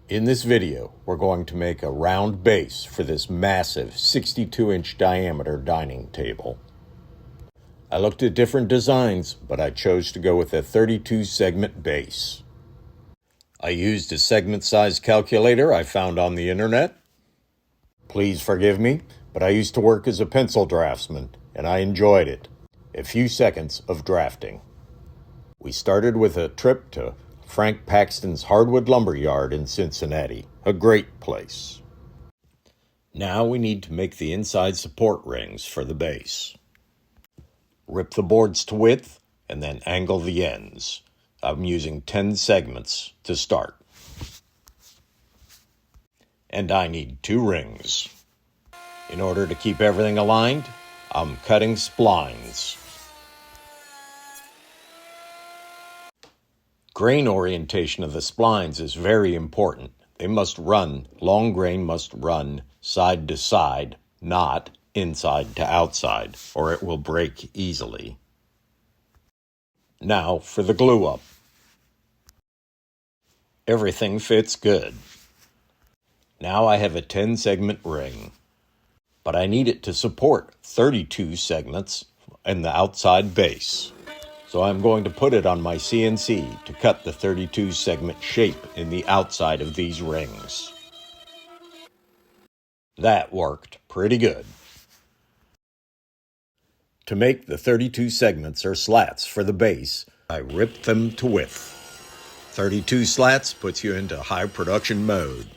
In this video, we're going to make a round base for this massive 62-inch diameter dining table. I looked at different designs, but I chose to go with a 32-segment base. I used a segment size calculator I found on the internet. Please forgive me, but I used to work as a pencil draftsman, and I enjoyed it. A few seconds of drafting. We started with a trip to Frank Paxton's Hardwood Lumber Yard in Cincinnati, a great place. Now we need to make the inside support rings for the base. Rip the boards to width and then angle the ends. I'm using 10 segments to start. And I need 2 rings. In order to keep everything aligned, I'm cutting splines. Grain orientation of the splines is very important. They must run, long grain must run side to side, not inside to outside, or it will break easily. Now for the glue up. Everything fits good. Now I have a 10-segment ring, but I need it to support 32 segments in the outside base. So I'm going to put it on my CNC to cut the 32-segment shape in the outside of these rings. That worked pretty good. To make the 32 segments or slats for the base, I ripped them to width. 32 slats puts you into high production mode.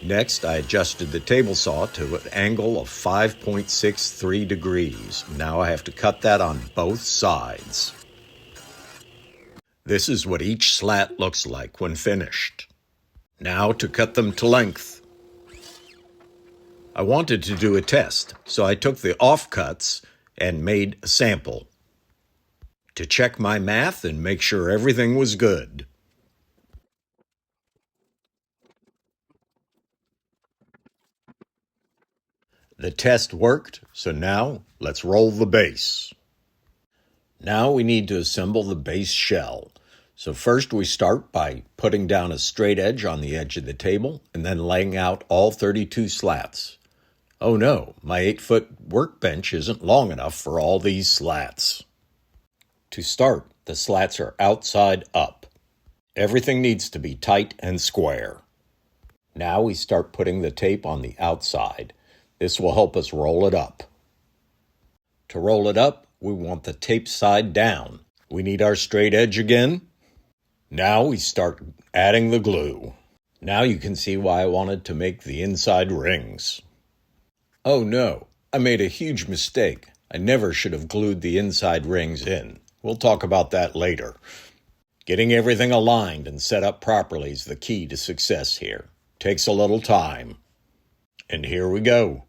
Next, I adjusted the table saw to an angle of 5.63 degrees. Now I have to cut that on both sides. This is what each slat looks like when finished. Now to cut them to length. I wanted to do a test, so I took the offcuts and made a sample to check my math and make sure everything was good. The test worked, so now let's roll the base. Now we need to assemble the base shell. So first we start by putting down a straight edge on the edge of the table and then laying out all 32 slats. Oh no, my 8-foot workbench isn't long enough for all these slats. To start, the slats are outside up. Everything needs to be tight and square. Now we start putting the tape on the outside. This will help us roll it up. To roll it up, we want the tape side down. We need our straight edge again. Now we start adding the glue. Now you can see why I wanted to make the inside rings. Oh no, I made a huge mistake. I never should have glued the inside rings in. We'll talk about that later. Getting everything aligned and set up properly is the key to success here. Takes a little time. And here we go.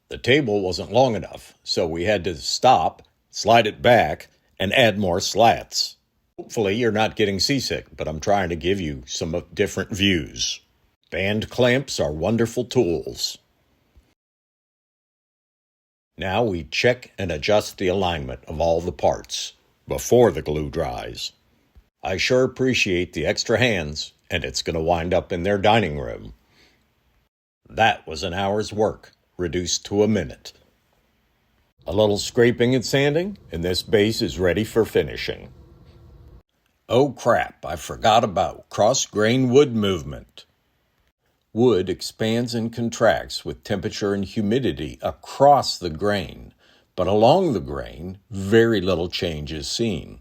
The table wasn't long enough, so we had to stop, slide it back, and add more slats. Hopefully you're not getting seasick, but I'm trying to give you some different views. Band clamps are wonderful tools. Now we check and adjust the alignment of all the parts before the glue dries. I sure appreciate the extra hands, and it's going to wind up in their dining room. That was an hour's work, reduced to a minute. A little scraping and sanding, and this base is ready for finishing. Oh crap, I forgot about cross-grain wood movement. Wood expands and contracts with temperature and humidity across the grain, but along the grain, very little change is seen.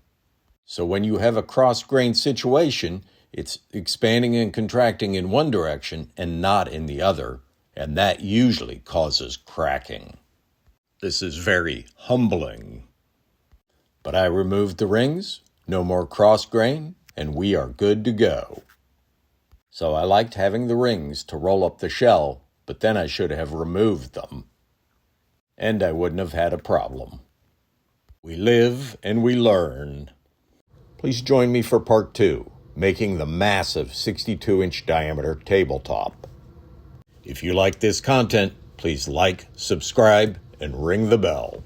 So when you have a cross-grain situation, it's expanding and contracting in one direction and not in the other, and that usually causes cracking. This is very humbling. But I removed the rings, no more cross grain, and we are good to go. So I liked having the rings to roll up the shell, but then I should have removed them. And I wouldn't have had a problem. We live and we learn. Please join me for part 2, making the massive 62-inch diameter tabletop. If you like this content, please like, subscribe, and ring the bell.